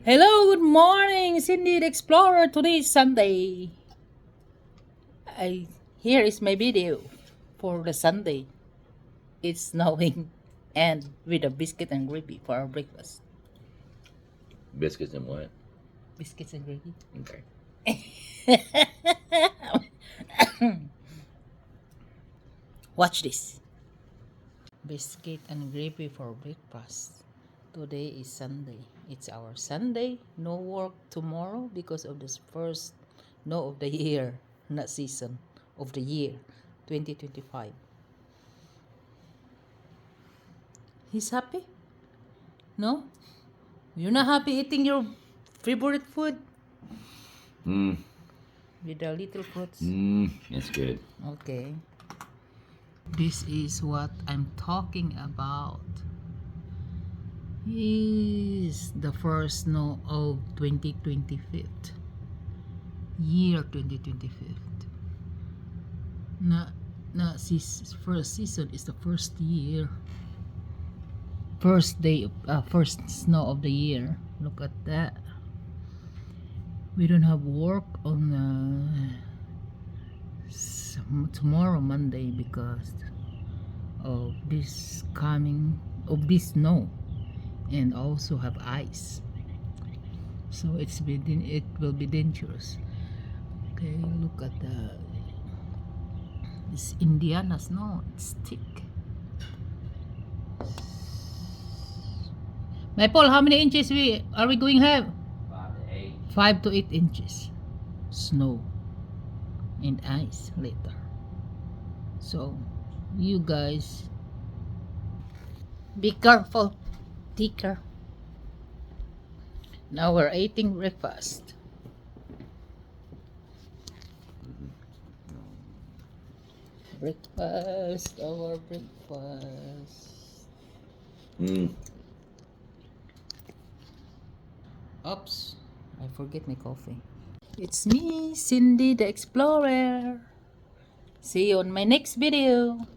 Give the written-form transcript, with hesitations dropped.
Hello, good morning, Cindy the Explorer. Today is Sunday. Here is my video for the Sunday. It's snowing and with a biscuit and gravy for our breakfast. Biscuits and what? Biscuits and gravy. Okay. Watch this. Biscuit and gravy for breakfast. Today is Sunday. It's our Sunday. No work tomorrow because of this first snow of the year, not season of the year 2025. He's happy? No? You're not happy eating your favorite food? Mmm. With the little fruits? That's good. Okay. This is what I'm talking about. Is the first snow of 2025. Year 2025. First season is the first year. First day, first snow of the year. Look at that. We don't have work on tomorrow Monday because of this snow, and also have ice. So it will be dangerous. Okay, look at this Indiana snow. It's thick. My Paul, how many inches are we going to have? 5 to 8 inches snow and ice later. So you guys be careful. Take care. Now we're eating breakfast. Our breakfast. Oops, I forget my coffee. It's me, Cindy the Explorer. See you on my next video.